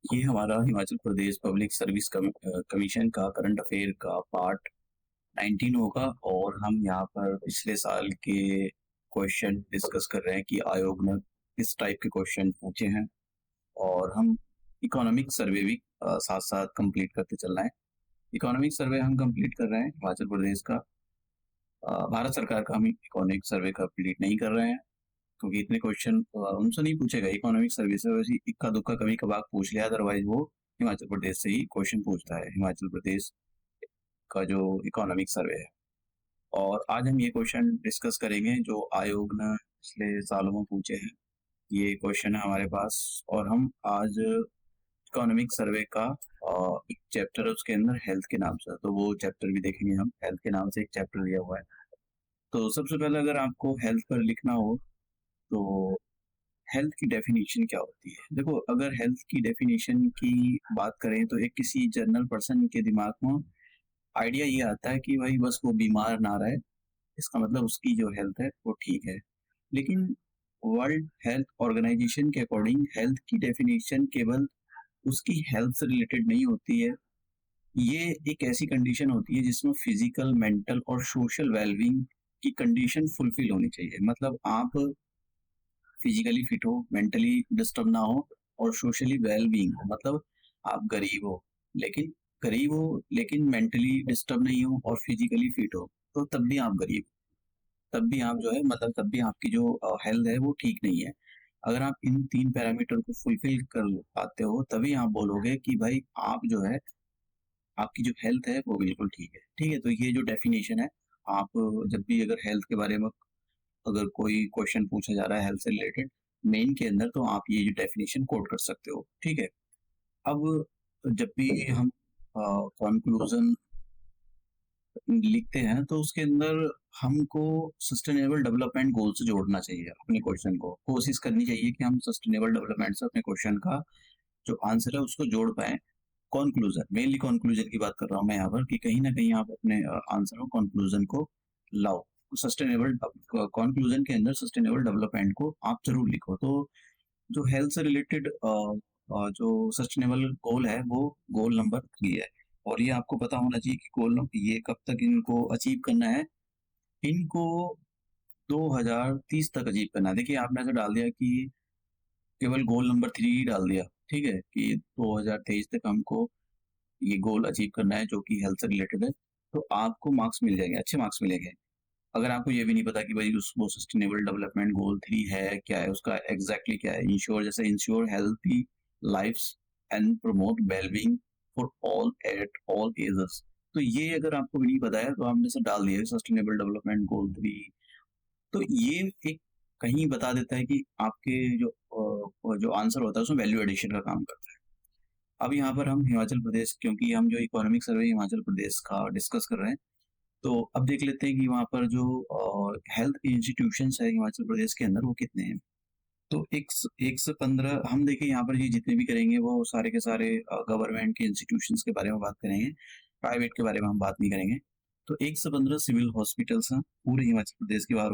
ये हमारा Himachal Pradesh public service commission का करंट अफेयर का पार्ट 19 होगा और हम यहाँ पर पिछले साल के क्वेश्चन डिस्कस कर रहे हैं कि आयोग ने किस टाइप के क्वेश्चन पूछे हैं। और हम इकोनॉमिक सर्वे भी साथ साथ कंप्लीट करते चल रहे हैं। इकोनॉमिक सर्वे हम कंप्लीट कर रहे हैं हिमाचल प्रदेश का। भारत सरकार का हम इकोनॉमिक सर्वे कंप्लीट नहीं कर रहे हैं क्योंकि इतने क्वेश्चन उनसे नहीं पूछेगा। इकोनॉमिक सर्विस से वैसे इक्का दुक्का कभी कभार पूछ लिया, अदरवाइज वो हिमाचल प्रदेश से ही क्वेश्चन पूछता है, हिमाचल प्रदेश का जो इकोनॉमिक सर्वे है। और आज हम ये क्वेश्चन डिस्कस करेंगे जो आयोग ने पिछले सालों में पूछे हैं। ये क्वेश्चन है हमारे पास और हम आज इकोनॉमिक सर्वे का एक चैप्टर है, उसके अंदर हेल्थ के नाम से, तो वो चैप्टर भी देखेंगे हम। हेल्थ के नाम से एक चैप्टर दिया हुआ है। तो सबसे पहले अगर आपको हेल्थ पर लिखना हो तो हेल्थ की डेफिनेशन क्या होती है। देखो, अगर हेल्थ की डेफिनेशन की बात करें तो एक किसी जनरल पर्सन के दिमाग में आइडिया ये आता है कि भाई बस वो बीमार ना रहे, इसका मतलब उसकी जो हेल्थ है वो ठीक है। लेकिन वर्ल्ड हेल्थ ऑर्गेनाइजेशन के अकॉर्डिंग हेल्थ की डेफिनेशन केवल उसकी हेल्थ से रिलेटेड नहीं होती है। ये एक ऐसी कंडीशन होती है जिसमें फिजिकल, मेंटल और सोशल वेलबींग की कंडीशन फुलफिल होनी चाहिए। मतलब आप फिजिकली फिट हो, मेंटली डिस्टर्ब ना हो और सोशली वेल बीइंग हो। मतलब आप गरीब हो लेकिन मेंटली डिस्टर्ब नहीं हो और फिजिकली फिट हो, तो तब भी आप गरीब, तब भी आप जो है, मतलब तब भी आपकी जो हेल्थ है वो ठीक नहीं है। अगर आप इन तीन पैरामीटर को फुलफिल कर पाते हो तभी आप बोलोगे कि भाई आप जो है, आपकी जो हेल्थ है वो बिल्कुल ठीक है। ठीक है, तो ये जो डेफिनेशन है, आप जब भी अगर हेल्थ के बारे में अगर कोई क्वेश्चन पूछा जा रहा है हेल्थ से रिलेटेड मेन के अंदर, तो आप ये जो डेफिनेशन कोट कर सकते हो। ठीक है। अब जब भी हम कंक्लूजन लिखते हैं तो उसके अंदर हमको सस्टेनेबल डेवलपमेंट गोल से जोड़ना चाहिए। अपने क्वेश्चन को कोशिश करनी चाहिए कि हम सस्टेनेबल डेवलपमेंट से अपने क्वेश्चन का जो आंसर है उसको जोड़ पाए। कंक्लूजन, मेनली कंक्लूजन की बात कर रहा हूँ मैं यहाँ पर, कि कहीं ना कहीं आप अपने आंसर में कंक्लूजन को लाओ। सस्टेनेबल कंक्लूजन के अंदर सस्टेनेबल डेवलपमेंट को आप जरूर लिखो। तो जो हेल्थ से रिलेटेड जो सस्टेनेबल गोल है वो गोल नंबर 3 है। और ये आपको पता होना चाहिए कि गोल नंबर ये कब तक इनको अचीव करना है। इनको 2030 तक अचीव करना है। देखिए, आपने ऐसा डाल दिया कि केवल गोल नंबर 3 ही डाल दिया, ठीक है, कि 2023 तक हमको ये गोल अचीव करना है जो कि हेल्थ से रिलेटेड है, तो आपको मार्क्स मिल जाएंगे, अच्छे मार्क्स मिलेंगे। अगर आपको ये भी नहीं पता कि भाई उस वो सस्टेनेबल डेवलपमेंट गोल 3 है क्या है, उसका एग्जैक्टली क्या है, इंश्योर, जैसे ensure healthy lifes and promote wellbeing for all at all ages, तो ये अगर आपको भी नहीं पता है तो आपने से डाल दिया सस्टेनेबल डेवलपमेंट गोल 3। तो ये एक कहीं बता देता है कि आपके जो आंसर होता है उसमें वैल्यू एडिशन का काम करता है। अब यहाँ पर हम हिमाचल प्रदेश, क्योंकि हम जो इकोनॉमिक सर्वे हिमाचल प्रदेश का डिस्कस कर रहे हैं, तो अब देख लेते हैं कि वहाँ पर जो हेल्थ इंस्टीट्यूशंस है हिमाचल प्रदेश के अंदर वो कितने हैं। तो एक से 15 हम देखें यहाँ पर, ये जितने भी करेंगे वो सारे के सारे गवर्नमेंट के इंस्टीट्यूशंस के बारे में बात करेंगे, प्राइवेट के बारे में हम बात नहीं करेंगे। तो 1 से 15 सिविल हॉस्पिटल्स हैं पूरे हिमाचल प्रदेश की बात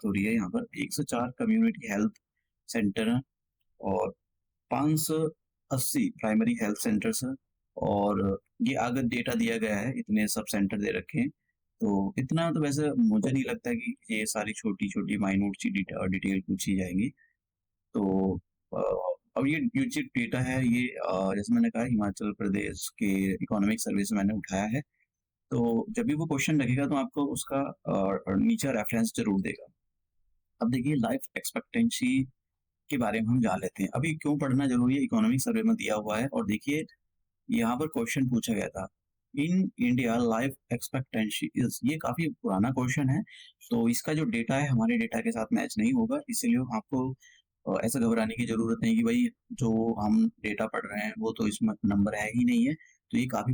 हो रही है यहाँ पर। 1 से 4 कम्युनिटी हेल्थ सेंटर हैं और 580 प्राइमरी हेल्थ सेंटर्स हैं। और ये अगर डेटा दिया गया है, इतने सब सेंटर दे रखे हैं, तो इतना तो वैसे मुझे नहीं लगता कि ये सारी छोटी छोटी माइन्यूट सी डिटेल पूछी जाएंगी। तो अ, अब ये जो डेटा है ये जैसे मैंने कहा हिमाचल प्रदेश के इकोनॉमिक सर्वे से मैंने उठाया है। तो जब भी वो क्वेश्चन लगेगा तो आपको उसका नीचे रेफरेंस जरूर देगा। अब देखिए, लाइफ एक्सपेक्टेंसी के बारे में हम जान लेते हैं। अभी क्यों पढ़ना जरूरी है, इकोनॉमिक सर्वे में दिया हुआ है। और देखिए, यहाँ पर क्वेश्चन पूछा गया था, in India life expectancy is, ये काफी पुराना क्वेश्चन है, तो इसका जो डेटा है हमारे डेटा के साथ मैच नहीं होगा। इसीलिए आपको ऐसा घबराने की जरूरत नहीं कि भाई जो हम डेटा पढ़ रहे हैं वो तो इसमें नंबर है ही नहीं है। तो ये काफी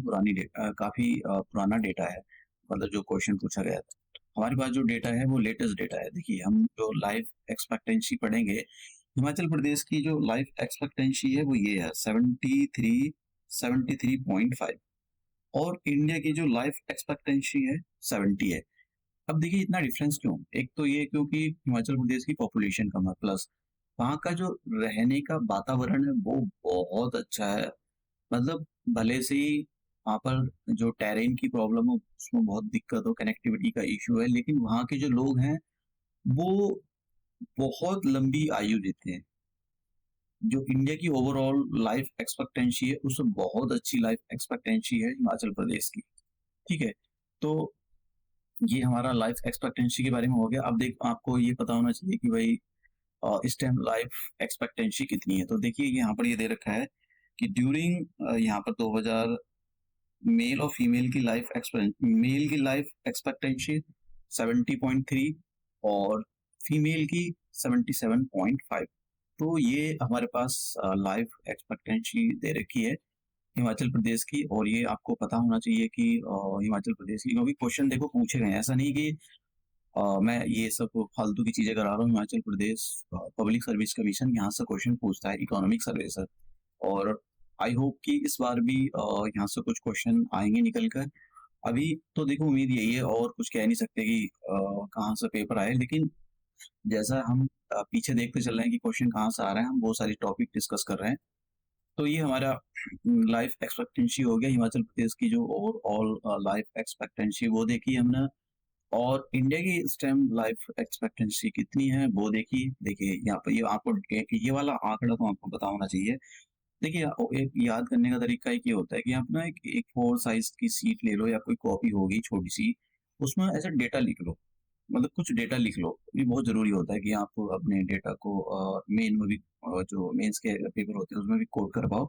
काफी पुराना डेटा है, मतलब जो क्वेश्चन पूछा गया था। हमारे पास जो डेटा है वो लेटेस्ट डेटा है। देखिए, हम जो लाइफ एक्सपेक्टेंसी पढ़ेंगे, हिमाचल प्रदेश की जो लाइफ एक्सपेक्टेंसी है वो ये है 73.5, और इंडिया की जो लाइफ एक्सपेक्टेंसी है 70 है। अब देखिए, इतना डिफरेंस क्यों? एक तो ये क्योंकि हिमाचल प्रदेश की पॉपुलेशन कम है, प्लस वहाँ का जो रहने का वातावरण है वो बहुत अच्छा है। मतलब भले से ही वहाँ पर जो टेरेन की प्रॉब्लम हो, उसमें बहुत दिक्कत हो, कनेक्टिविटी का इश्यू है, लेकिन वहाँ के जो लोग हैं, वो बहुत लंबी आयु जीते हैं। जो इंडिया की ओवरऑल लाइफ एक्सपेक्टेंसी है, उससे बहुत अच्छी लाइफ एक्सपेक्टेंसी है हिमाचल प्रदेश की। ठीक है? तो ये हमारा लाइफ एक्सपेक्टेंसी के बारे में हो गया। अब देख आपको ये पता होना चाहिए कि भाई इस टाइम लाइफ एक्सपेक्टेंसी कितनी है। तो देखिए यहाँ पर ये दे रखा है कि ड्यूरिंग यहाँ पर 2000 मेल और फीमेल की मेल की लाइफ एक्सपेक्टेंसी 70.3 और फीमेल की 77.5। तो ये हमारे पास लाइफ एक्सपेक्टेंसी दे रखी है हिमाचल प्रदेश की। और ये आपको पता होना चाहिए कि हिमाचल प्रदेश की, क्योंकि क्वेश्चन देखो पूछे गए हैं, ऐसा नहीं कि मैं ये सब फालतू की चीजें करा रहा हूँ। Himachal Pradesh public service commission यहाँ से क्वेश्चन पूछता है, इकोनॉमिक सर्वे से। और आई होप कि इस बार भी यहाँ से कुछ क्वेश्चन आएंगे निकल कर। अभी तो देखो उम्मीद यही है, और कुछ कह नहीं सकते कि कहाँ से पेपर आए, लेकिन जैसा हम पीछे देखते चल रहे हैं कि क्वेश्चन कहाँ से आ रहे हैं, हम बहुत सारी टॉपिक डिस्कस कर रहे हैं। तो ये हमारा लाइफ एक्सपेक्टेंसी हो गया हिमाचल प्रदेश की। जो ओवरऑल लाइफ एक्सपेक्टेंसी वो देखी हमने, और इंडिया की इस टाइम लाइफ एक्सपेक्टेंसी कितनी है वो देखिए। देखिए यहाँ पर ये आपको ये वाला आंकड़ा तो आपको पता होना चाहिए। देखिए एक याद करने का तरीका एक ये होता है कि आप ना एक फोर साइज की सीट ले लो या कोई कॉपी होगी छोटी सी, उसमें ऐसा डेटा लिख लो। मतलब कुछ डेटा लिख लो। ये बहुत जरूरी होता है कि आप अपने डेटा को मेन में भी जो मेंस के पेपर होते हैं उसमें भी कोड कर पाओ।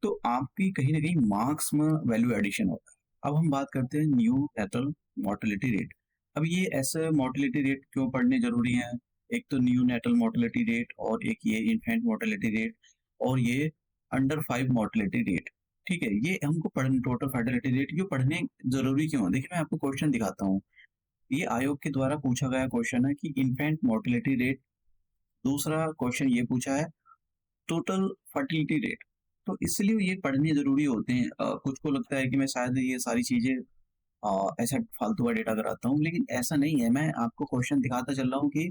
तो आपकी कहीं ना कहीं मार्क्स में वैल्यू एडिशन होता है। अब हम बात करते हैं न्यू नेटल मोर्टेलिटी रेट। अब ये ऐसे मोर्टेलिटी रेट क्यों पढ़ने जरूरी है? एक तो न्यू नेटल मोर्टेलिटी रेट, और एक ये इन्फेंट मोर्टेलिटी रेट, और ये अंडर 5 मोर्टेलिटी रेट। ठीक है, ये हमको पढ़ने, टोटल फर्टिलिटी रेट, ये पढ़ने जरूरी क्यों है? देखिए मैं आपको क्वेश्चन दिखाता हूँ। ये आयोग के द्वारा पूछा गया क्वेश्चन है कि इन्फेंट मोर्टेलिटी रेट। दूसरा क्वेश्चन ये पूछा है टोटल फर्टिलिटी रेट। तो इसलिए ये पढ़ने जरूरी होते हैं। कुछ को लगता है कि मैं शायद ये सारी चीजें ऐसा फालतू का डेटा कराता हूँ, लेकिन ऐसा नहीं है। मैं आपको क्वेश्चन दिखाता चल रहा हूँ कि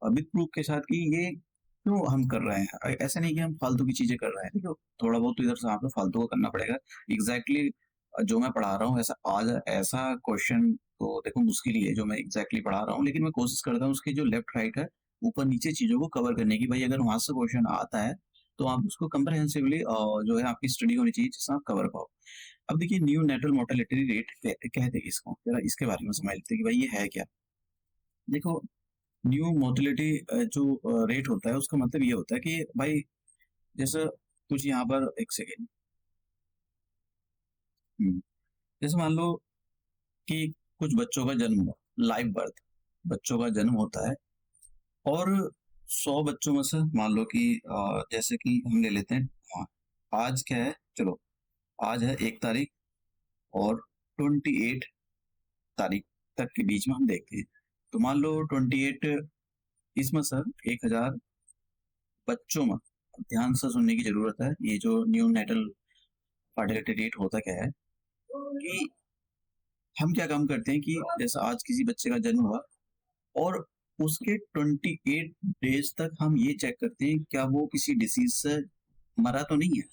विद प्रूफ के साथ कि ये क्यों हम कर रहे हैं। ऐसा नहीं कि हम फालतू की चीजें कर रहे हैं। देखो थोड़ा बहुत तो इधर से आपको फालतू का करना पड़ेगा। एग्जैक्टली जो मैं पढ़ा रहा हूँ ऐसा आज ऐसा क्वेश्चन तो देखो मुश्किल ही है जो मैं एग्जैक्टली पढ़ा रहा हूँ, लेकिन मैं कोशिश करता हूँ उसके जो लेफ्ट राइट है, ऊपर नीचे चीजों को कवर करने की। भाई अगर वहां से क्वेश्चन आता है तो आप उसको कंप्रहेंसिवली जो है आपकी स्टडी होनी चाहिए जिससे आप कवर पाओ। अब देखिए न्यू नेटल मोर्टेलिटी रेट कहते हैं किसको, जरा इसके बारे में समझ लेते हैं कि भाई ये है क्या। देखो न्यू मोर्टेलिटी जो रेट होता है उसका मतलब ये होता है कि भाई जैसे कुछ यहाँ पर एक सेकेंड, जैसे मान लो कि कुछ बच्चों का जन्म हुआ, लाइव बर्थ, बच्चों का जन्म होता है। और 100 बच्चों में से मान लो कि जैसे कि हम ले लेते हैं, हाँ आज क्या है, चलो आज है 1 तारीख, और 28 तारीख तक के बीच में हम देखते हैं। तो मान लो 28, इसमें सर 1000 बच्चों में, ध्यान से सुनने की जरूरत है। ये जो न्यू नेटल फर्टिलिटी रेट होता क्या है कि हम क्या काम करते हैं कि जैसे आज किसी बच्चे का जन्म हुआ, और उसके 28 डेज तक हम ये चेक करते हैं क्या वो किसी डिसीज से मरा तो नहीं है।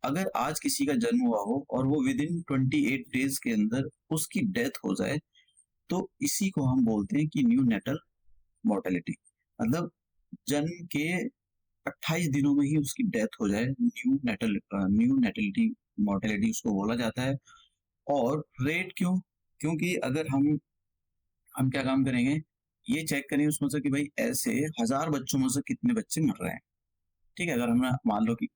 अगर आज किसी का जन्म हुआ हो और वो विद इन 28 डेज के अंदर उसकी डेथ हो जाए, तो इसी को हम बोलते हैं कि न्यू नेटल मोर्टेलिटी। मतलब जन्म के 28 दिनों में ही उसकी डेथ हो जाए, न्यू नेटलिटी मोर्टेलिटी उसको बोला जाता है। और रेट क्यों? क्योंकि अगर हम क्या काम करेंगे, ये चेक करेंगे उसमें से कि भाई ऐसे 1000 बच्चों में से कितने बच्चे मर रहे हैं। ठीक है, अगर हमने मान लो कि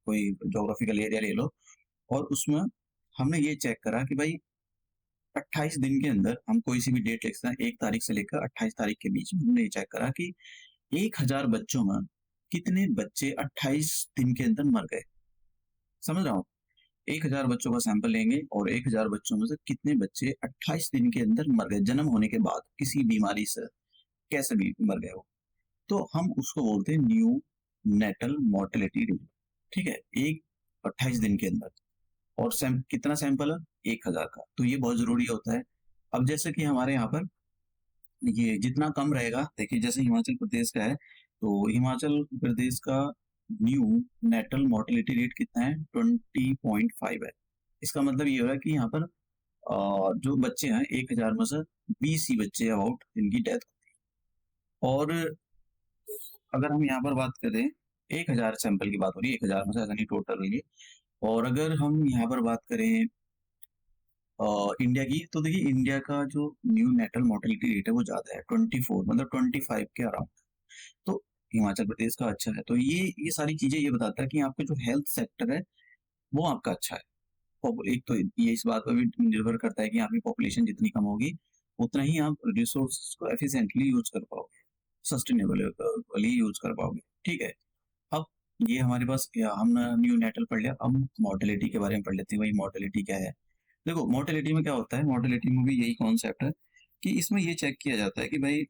कोई जोग्राफिकल एरिया ले लो, और उसमें हमने ये चेक करा कि भाई 28 दिन के अंदर हम कोई सी भी डेट लिख सकते हैं, 1 तारीख से लेकर 28 तारीख के बीच में हमने ये चेक करा कि 1000 बच्चों में कितने बच्चे 28 दिन के अंदर मर गए। समझ रहा हूँ? 1000 बच्चों का सैंपल लेंगे और 1000 बच्चों में से कितने बच्चे 28 दिन के अंदर मर गए, जन्म होने के बाद किसी बीमारी से, कैसे भी मर गए हो। तो हम उसको बोलते हैं न्यू नेटल मोर्टेलिटी रेट। ठीक है, एक 28 दिन के अंदर। और कितना सैंपल है? 1000 का। तो ये बहुत जरूरी होता है। अब जैसे कि हमारे यहाँ पर ये जितना कम रहेगा, देखिए जैसे हिमाचल प्रदेश का है, तो हिमाचल प्रदेश का न्यू नेटल मोर्टेलिटी रेट कितना है, 20.5 है। इसका मतलब ये हो रहा है कि यहाँ पर जो बच्चे हैं 1000 में से 20 ही बच्चे अबाउट जिनकी डेथ। और अगर हम यहाँ पर बात करें, 1000 सैंपल की बात हो रही है, 1000 में से, ऐसा नहीं टोटल लिए। और अगर हम यहाँ पर बात करें इंडिया की, तो देखिए इंडिया का जो न्यू नेटल मोर्टेलिटी रेट है वो ज्यादा है, 24 मतलब 25 के अराउंड। तो हिमाचल प्रदेश का अच्छा है। तो ये सारी चीजें ये बताता है कि आपका जो हेल्थ सेक्टर है वो आपका अच्छा है। एक तो ये इस बात पर भी निर्भर करता है कि आपकी पॉपुलेशन जितनी कम होगी उतना ही आप रिसोर्स को एफिशिएंटली यूज कर पाओगे, सस्टेनेबली यूज कर पाओगे। ठीक है। अब ये हमारे पास हम न्यू नेटल पढ़ लिया, अब मोर्टेलिटी के बारे में पढ़ लेते हैं। भाई मोर्टेलिटी क्या है? देखो मोर्टेलिटी में क्या होता है, मोर्टेलिटी में भी यही कॉन्सेप्ट है कि इसमें ये चेक किया जाता है कि भाई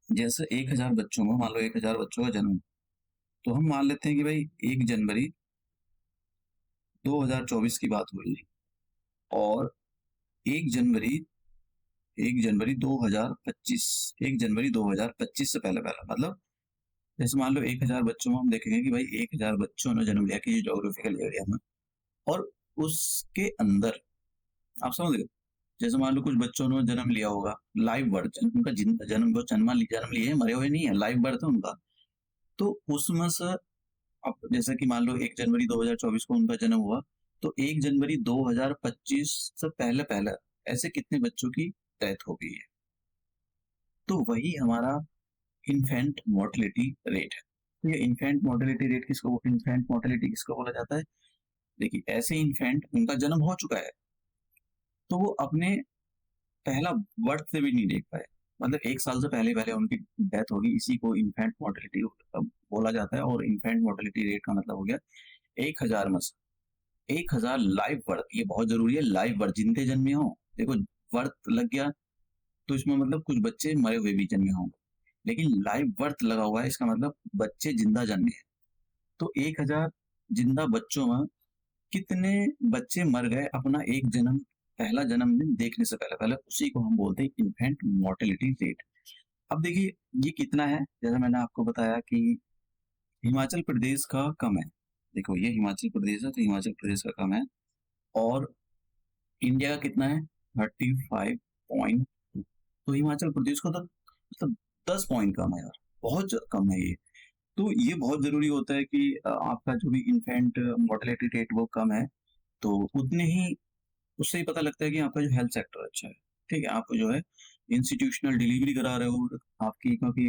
जैसे 1000 बच्चों में, मान लो 1000 बच्चों का जन्म, तो हम मान लेते हैं कि भाई 1 जनवरी 2024 की बात हो रही है, और 1 जनवरी 1 जनवरी 2025, 1 जनवरी 2025 से पहले पहला, मतलब जैसे मान लो 1000 बच्चों में हम देखेंगे कि भाई 1000 बच्चों ने जन्म लिया किसी जोग्राफिकल एरिया में, और उसके अंदर आप समझ गए, जैसे मान लो कुछ बच्चों ने जन्म लिया होगा लाइव बर्थ, उनका जन्म वो जन्म लिए हैं, मरे हुए नहीं है, लाइव बर्थ है उनका। तो उसमें से अब जैसे कि मान लो 1 जनवरी 2024 को उनका जन्म हुआ, तो 1 जनवरी 2025 से पहले पहले ऐसे कितने बच्चों की डेथ हो गई है। तो वही हमारा इन्फेंट मोर्टेलिटी रेट है। तो ये इन्फेंट मोर्टेलिटी किसको बोला जाता है? देखिए ऐसे इन्फेंट उनका जन्म हो चुका है, तो वो अपने पहला बर्थ से भी नहीं देख पाए, मतलब 1 साल से पहले पहले उनकी डेथ होगी, इसी को इन्फेंट मोर्टेलिटी बोला जाता है। और इन्फेंट मोर्टेलिटी रेट का मतलब हो गया 1000 में से 1000 लाइव बर्थ, ये बहुत जरूरी है, लाइव बर्थ जिंदे जन्मे हो। देखो बर्थ लग गया तो इसमें मतलब कुछ बच्चे मरे हुए भी जन्मे होंगे, लेकिन लाइव बर्थ लगा हुआ है इसका मतलब बच्चे जिंदा जन्मे हैं। तो 1000 जिंदा बच्चों में कितने बच्चे मर गए अपना एक जन्म, पहला जन्मदिन देखने से पहले पहले, उसी को हम बोलते हैं इन्फेंट मोर्टेलिटी रेट। अब देखिए ये कितना है, जैसा मैंने आपको बताया कि हिमाचल प्रदेश का कम है। देखो ये हिमाचल प्रदेश है, तो हिमाचल प्रदेश का कम है। और इंडिया का कितना है, 35.2। तो हिमाचल प्रदेश का तो मतलब 10 पॉइंट कम है यार, बहुत कम है ये। तो ये बहुत जरूरी होता है कि आपका जो भी इन्फेंट मोर्टेलिटी रेट वो कम है, तो उतने ही उससे ही पता लगता है कि आपका जो हेल्थ सेक्टर अच्छा है। ठीक है, आप जो है इंस्टीट्यूशनल डिलीवरी करा रहे हो आपकी, क्योंकि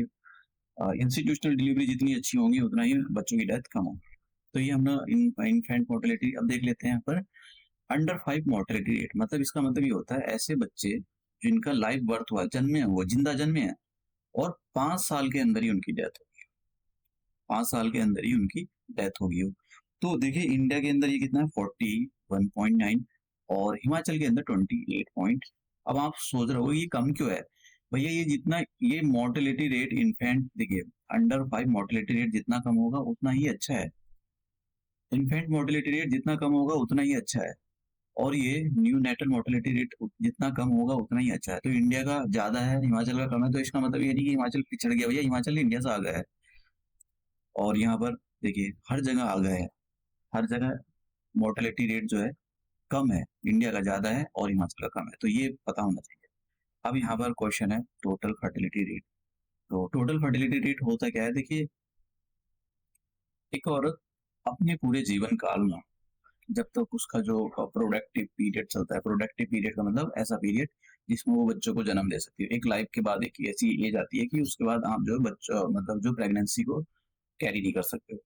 इंस्टीट्यूशनल डिलीवरी जितनी अच्छी होंगी उतना ही बच्चों की डेथ कम होगी। तो ये हमने इन्फेंट मोर्टेलिटी। अब देख लेते हैं यहाँ पर अंडर 5 मोर्टेलिटी रेट, मतलब इसका मतलब ये होता है ऐसे बच्चे जिनका लाइव बर्थ हुआ, जन्मे हैं, वो जिंदा जन्मे हैं, और 5 साल के अंदर ही उनकी डेथ होगी, 5 साल के अंदर ही उनकी डेथ होगी। तो देखिए इंडिया के अंदर ये कितना है, 41.9, और हिमाचल के अंदर 28 पॉइंट। अब आप सोच रहे हो ये कम क्यों है? भैया ये जितना ये मोर्टेलिटी रेट इन्फेंट, देखिए अंडर 5 मोर्टेलिटी रेट जितना कम होगा उतना ही अच्छा है, इन्फेंट मोर्टेलिटी रेट जितना कम होगा उतना ही अच्छा है, और ये न्यू नेटल मोर्टेलिटी रेट जितना कम होगा उतना ही अच्छा है। तो इंडिया का ज्यादा है, हिमाचल का कम है, तो इसका मतलब ये नहीं कि हिमाचल पिछड़ गया, भैया हिमाचल इंडिया से आ गया है। और यहाँ पर देखिए हर जगह आ गया है, हर जगह मोर्टेलिटी रेट जो है कम है, इंडिया का ज्यादा है और हिमाचल का कम है, तो ये पता होना चाहिए। अब यहाँ पर क्वेश्चन है टोटल फर्टिलिटी रेट। तो टोटल फर्टिलिटी रेट होता क्या है, देखिए एक औरत अपने पूरे जीवन काल में जब तक उसका जो प्रोडक्टिव पीरियड चलता है, प्रोडक्टिव पीरियड का मतलब ऐसा पीरियड जिसमें वो बच्चों को जन्म दे सकती है, एक लाइफ के बाद एक ऐसी एज आती है कि उसके बाद आप जो है बच्चा मतलब जो प्रेगनेंसी को कैरी नहीं कर सकते हो।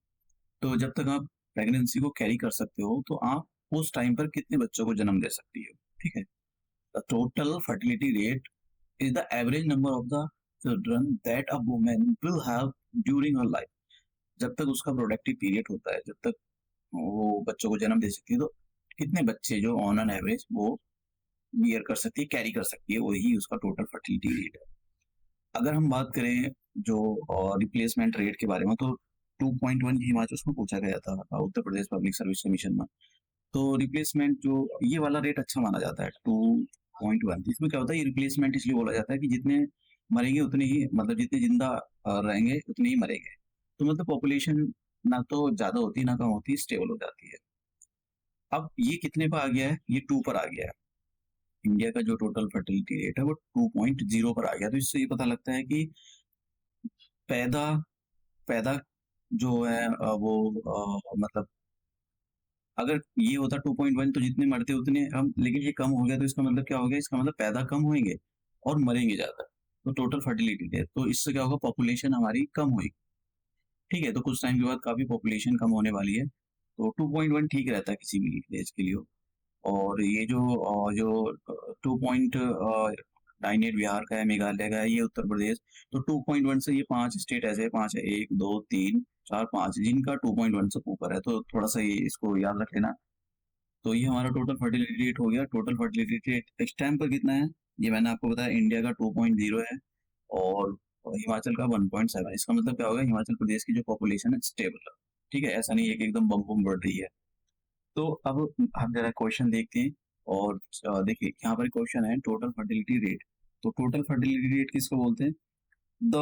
तो जब तक आप प्रेगनेंसी को कैरी कर सकते हो तो आप उस टाइम पर कितने बच्चों को जन्म दे सकती हो। ठीक है, the total fertility rate is the average number of the children that a woman will have during her life. जब तक उसका प्रोडक्टिव पीरियड होता है, जब तक वो बच्चों को जन्म दे सकती है, तो कितने बच्चे जो ऑन एन एवरेज वो बियर कर सकती है, कैरी कर सकती है, वही उसका टोटल फर्टिलिटी रेट है। अगर हम बात करें जो रिप्लेसमेंट रेट के बारे में, तो 2.1 हिमाचल उसमें पूछा गया था Uttar Pradesh public service commission में। तो रिप्लेसमेंट जो ये वाला रेट अच्छा माना जाता है 2.1। इसमें क्या होता है, ये रिप्लेसमेंट इसलिए बोला जाता है कि जितने मरेंगे उतने ही, मतलब जितने जिंदा रहेंगे उतने ही मरेंगे। तो मतलब पॉपुलेशन ना तो ज्यादा होती है ना कम होती है, स्टेबल हो जाती है। अब ये कितने पर आ गया है, ये 2 पर आ गया है। इंडिया का जो टोटल फर्टिलिटी रेट है वो 2.0 पर आ गया। तो इससे ये पता लगता है कि पैदा पैदा जो है वो मतलब अगर ये होता 2.1 तो जितने मरते उतने हम, लेकिन ये कम हो गया तो इसका मतलब क्या हो गया, इसका मतलब पैदा कम होंगे और मरेंगे ज्यादा। तो टोटल फर्टिलिटी रेट, तो इससे क्या होगा, पॉपुलेशन हमारी कम होगी। ठीक है, तो कुछ टाइम के बाद काफी पॉपुलेशन कम होने वाली है। तो 2.1 ठीक रहता है किसी भी देश के लिए। और ये जो 2.98 बिहार का है, मेघालय का है, ये उत्तर प्रदेश। तो 2.1 से ये 5 स्टेट ऐसे हैं, 5 है, 1 2 3 4 5, जिनका 2.1 से ऊपर है। तो थोड़ा सा ये इसको याद रख लेना। तो ये हमारा टोटल फर्टिलिटी रेट हो गया। टोटल फर्टिलिटी रेट इस टाइम पर कितना है, ये मैंने आपको बताया। इंडिया का 2.0 है और हिमाचल का 1.7। इसका मतलब क्या होगा, हिमाचल प्रदेश की जो पॉपुलेशन है स्टेबल है। ठीक है, ऐसा नहीं है कि एकदम बम बम बढ़ रही है। तो अब हम जरा क्वेश्चन देखते हैं। और देखिए यहाँ पर क्वेश्चन है टोटल फर्टिलिटी रेट। तो टोटल फर्टिलिटी रेट किसको बोलते हैं, the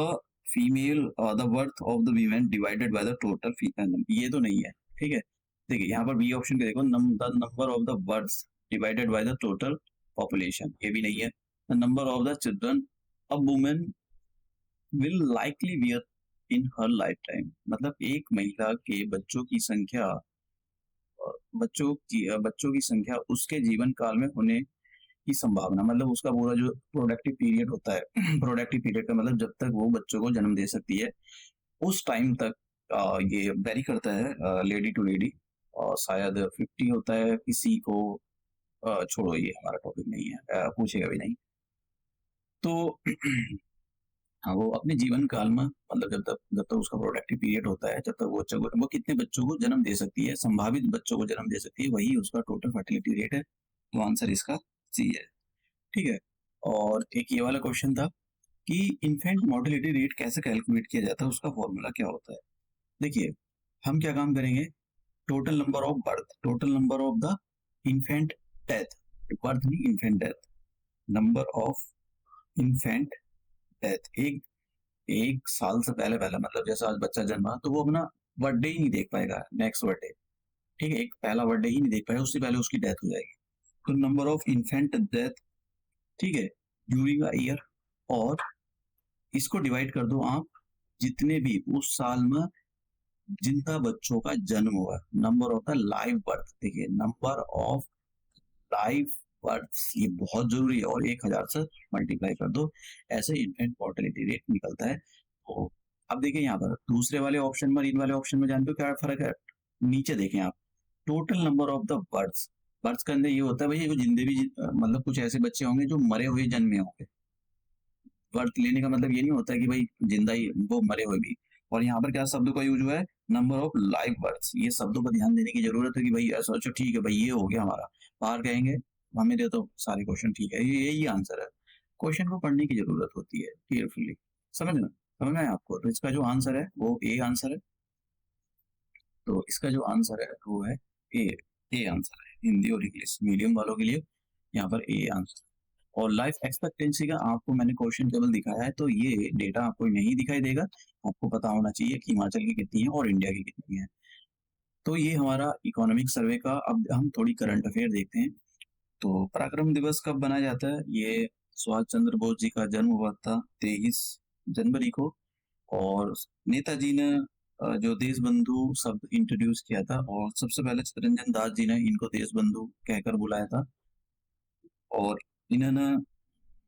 female the worth of the women divided by the total female. ये तो नहीं है। ठीक है, देखिए यहाँ पर बी ऑप्शन के देखो, the number of the birds divided by the total population, ये भी नहीं है। The number of the children a women will likely bear in her lifetime, मतलब एक महिला के बच्चों की संख्या, बच्चों की संख्या उसके जीवन काल में होने की संभावना, मतलब उसका पूरा जो प्रोडक्टिव पीरियड होता है प्रोडक्टिव पीरियड का मतलब जब तक वो बच्चों को जन्म दे सकती है उस टाइम तक ये वेरी करता है लेडी टू लेडी। और शायद 50 होता है किसी को। छोड़ो, ये हमारा टॉपिक नहीं है, पूछेगा भी नहीं। तो हाँ, वो अपने जीवन काल में, मतलब जब तक उसका प्रोडक्टिव पीरियड होता है, जब तक वो कितने बच्चों को जन्म दे सकती है, संभावित बच्चों को जन्म दे सकती है, वही उसका टोटल फर्टिलिटी रेट है। तो आंसर इसका सी है। ठीक है। और एक ये वाला क्वेश्चन था कि इन्फेंट मोर्टेलिटी रेट कैसे कैलकुलेट किया जाता है, उसका फॉर्मूला क्या होता है। देखिए, हम क्या काम करेंगे, total number of birth, total number of the infant death, birth नहीं infant death, number of infant death. एक एक साल से पहले पहले, मतलब जैसा आज बच्चा जन्मा तो वो अपना बर्थडे ही नहीं देख पाएगा, नेक्स्ट बर्थडे। ठीक है, एक पहला बर्थडे ही नहीं देख पाएगा, उससे पहले उसकी डेथ हो जाएगी। तो नंबर ऑफ इन्फेंट डेथ, ठीक है, ड्यूरिंग अ ईयर। और इसको डिवाइड कर दो आप जितने भी उस साल में जिनका बच्चों का जन्म हुआ, number of the live birth. देखिए, नंबर ऑफ लाइव बर्थ ये बहुत जरूरी है, और 1000 से मल्टीप्लाई कर दो, ऐसे इन्फेंट मोर्टेलिटी रेट निकलता है। तो अब देखिए यहाँ पर दूसरे वाले ऑप्शन में, इन वाले ऑप्शन में जानते हो क्या फर्क है, नीचे देखें आप, total number of the birds. Birds के अंदर ये होता है भाई, जो जिंदे भी मतलब कुछ ऐसे बच्चे होंगे जो मरे हुए जन्मे होंगे। बर्थ लेने का मतलब ये नहीं होता है कि भाई जिंदा ही, वो मरे हुए भी। और यहाँ पर क्या शब्द का यूज हुआ है, नंबर ऑफ लाइव बर्ड्स। ये शब्दों पर ध्यान देने की जरूरत है कि भाई ऐसा, अच्छा ठीक है भाई, ये हो गया हमारा। बाहर कहेंगे हमें दे तो सारे क्वेश्चन ठीक है, ये यही आंसर है। क्वेश्चन को पढ़ने की जरूरत होती है केयरफुली, समझ में आया आपको। तो इसका जो आंसर है वो ए आंसर है। तो इसका जो आंसर है वो है ए। ए आंसर है हिंदी और इंग्लिश मीडियम वालों के लिए, यहाँ पर ए आंसर। और लाइफ एक्सपेक्टेंसी का आपको मैंने क्वेश्चन टेबल दिखाया है, तो ये डेटा आपको नहीं दिखाई देगा। आपको पता होना चाहिए कि हिमाचल की कितनी है और इंडिया की कितनी है। तो ये हमारा इकोनॉमिक सर्वे का। अब हम थोड़ी करंट अफेयर देखते हैं। तो पराक्रम दिवस कब मनाया जाता है, ये सुभाष चंद्र बोस जी का जन्म हुआ था 23 जनवरी को। और नेताजी ने जो देश बंधु शब्द इंट्रोड्यूस किया था, और सबसे पहले चित्तरंजन दास जी ने इनको देश बंधु कहकर बुलाया था। और इन्होंने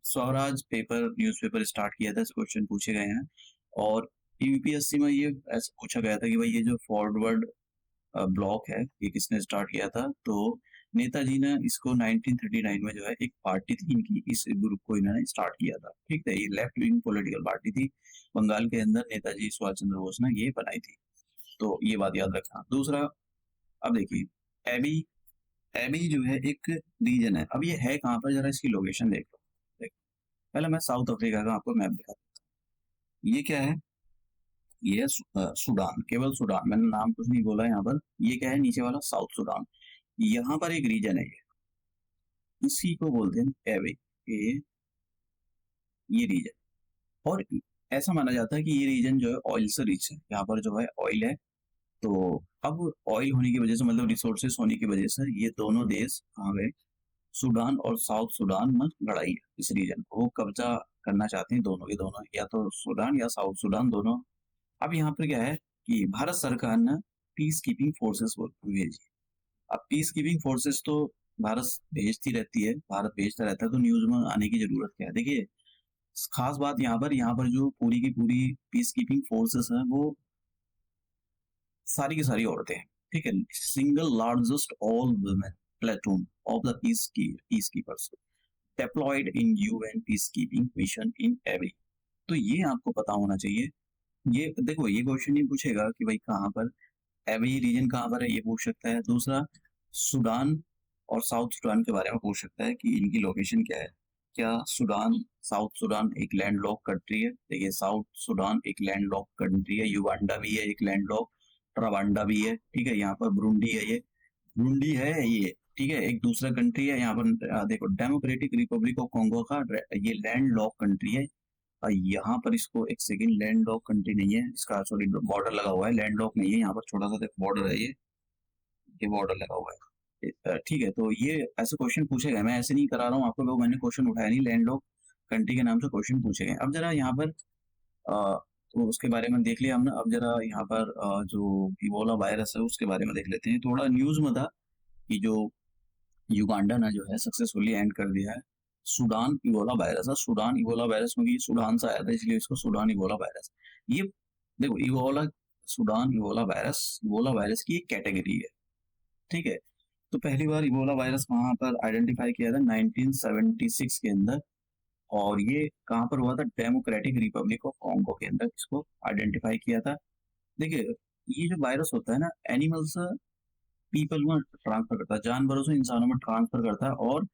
स्वराज पेपर न्यूज़पेपर स्टार्ट किया था, ऐसे क्वेश्चन पूछे गए हैं। और यूपीएससी में ये ऐसा पूछा गया था कि भाई ये जो फॉरवर्ड ब्लॉक है ये किसने स्टार्ट किया था। तो नेताजी ने इसको 1939 में जो है, एक पार्टी थी इनकी, इस ग्रुप को इन्होंने स्टार्ट किया था। ठीक है, ये लेफ्ट विंग पॉलिटिकल पार्टी थी बंगाल के अंदर, नेताजी सुभाष चंद्र बोस ने ये बनाई थी। तो ये बात याद रखना। दूसरा, अब देखिए एबी, एबी जो है एक रीजन है। अब ये है कहाँ पर, जरा इसकी लोकेशन देख लो। देखो, पहले मैं साउथ अफ्रीका का आपको मैप दिखाता हूँ। ये क्या है, ये है सूडान, केवल सूडान, मैंने नाम कुछ नहीं बोला यहाँ पर। ये क्या है, नीचे वाला साउथ सूडान। यहाँ पर एक रीजन है, इसी को बोलते हैं एवे, ये रीजन। और ऐसा माना जाता है कि ये रीजन जो है ऑयल से रिच है, यहाँ पर जो है ऑयल है। तो अब ऑयल होने की वजह से मतलब रिसोर्सेस होने की वजह से ये दोनों देश कहाँ गए, सूडान और साउथ सूडान में लड़ाई है इस रीजन को, वो कब्जा करना चाहते हैं दोनों के दोनों, या तो सूडान या साउथ सूडान दोनों। अब यहाँ पर क्या है कि भारत सरकार ने पीस कीपिंग फोर्सेस भेजी। अब पीस कीपिंग फोर्सेस तो भारत भेजती रहती है, भारत भेजता रहता है, तो न्यूज में आने की जरूरत क्या है। देखिए खास बात यहाँ पर जो पूरी की पूरी पीस कीपिंग फोर्सेस हैं वो सारी की सारी औरतें हैं, ठीक है। Single largest all women platoon of the peace keepers deployed in UN peace keeping mission in every. तो ये आपको पता होना चाहिए। ये देखो ये क्वेश्चन नहीं पूछेगा कि भाई कहाँ पर एवरी रीजन कहाँ पर है, ये पूछ सकता है। दूसरा सूडान और साउथ सूडान के बारे में पूछ सकता है कि इनकी लोकेशन क्या है। क्या सूडान, साउथ सूडान एक लैंडलॉक कंट्री है। देखिए साउथ सूडान एक लैंडलॉक कंट्री है, युगांडा भी है एक लैंडलॉक, ट्रावांडा भी है, ठीक है। यहाँ पर बुरुंडी है, ये बुरुंडी है ये, ठीक है। एक दूसरा कंट्री है यहाँ पर देखो डेमोक्रेटिक रिपब्लिक ऑफ कॉन्गो का ये लैंड लॉक कंट्री है। यहाँ पर इसको एक सेकंड लैंड लॉक कंट्री नहीं है, इसका सॉरी बॉर्डर लगा हुआ है, लैंड लॉक नहीं है, यहाँ पर छोटा सा बॉर्डर है ये बॉर्डर लगा हुआ है। ठीक है, तो ये ऐसे क्वेश्चन पूछे गए, मैं ऐसे नहीं करा रहा हूँ आपको, मैंने क्वेश्चन उठाया नहीं, लैंड लॉक कंट्री के नाम से क्वेश्चन पूछे गए। अब जरा यहाँ पर तो उसके बारे में देख लिया हमने। अब जरा यहाँ पर जो इबोला वायरस है उसके बारे में देख लेते हैं। थोड़ा न्यूज में था कि जो युगांडा ने जो है सक्सेसफुली एंड कर दिया है सूडान इबोला वायरस है। सूडान इबोला वायरस क्योंकि सूडान से आया था इसलिए इसको सूडान इबोला वायरस। ये देखो इबोला, सूडान इबोला वायरस की एक कैटेगरी है, ठीक है। तो पहली बार इबोला वायरस वहां पर आइडेंटिफाई किया था 1976 के अंदर, और ये कहाँ पर हुआ था, डेमोक्रेटिक रिपब्लिक ऑफ कॉन्गो के अंदर इसको आइडेंटिफाई किया था। देखिए ये जो वायरस होता है ना एनिमल से पीपल में ट्रांसफर करता है, जानवरों से इंसानों में ट्रांसफर करता है, और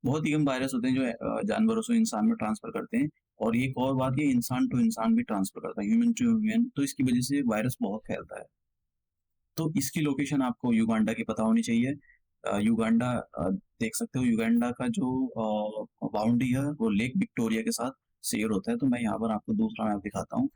बहुत ही कम वायरस होते हैं जो जानवरों से इंसान में ट्रांसफर करते हैं। और एक और बात, ये इंसान टू इंसान भी ट्रांसफर करता है, ह्यूमन टू ह्यूमन, तो इसकी वजह से वायरस बहुत फैलता है। तो इसकी लोकेशन आपको युगांडा की पता होनी चाहिए। युगांडा देख सकते हो, युगांडा का जो बाउंड्री है वो लेक विक्टोरिया के साथ शेयर होता है। तो मैं यहाँ पर आपको दूसरा मैप दिखाता हूँ।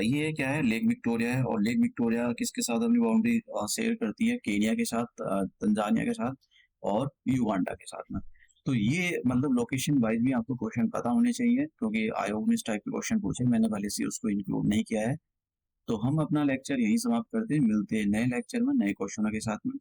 ये क्या है, लेक विक्टोरिया है, और लेक विक्टोरिया किसके साथ अपनी बाउंड्री शेयर करती है, केनिया के साथ, तंजानिया के साथ, और युगांडा के साथ में। तो ये मतलब लोकेशन वाइज भी आपको क्वेश्चन पता होने चाहिए, क्योंकि आयोग ने इस टाइप के क्वेश्चन पूछे, मैंने भले से उसको इंक्लूड नहीं किया है। तो हम अपना लेक्चर यहीं समाप्त करते हैं, मिलते हैं नए लेक्चर में नए क्वेश्चनों के साथ में।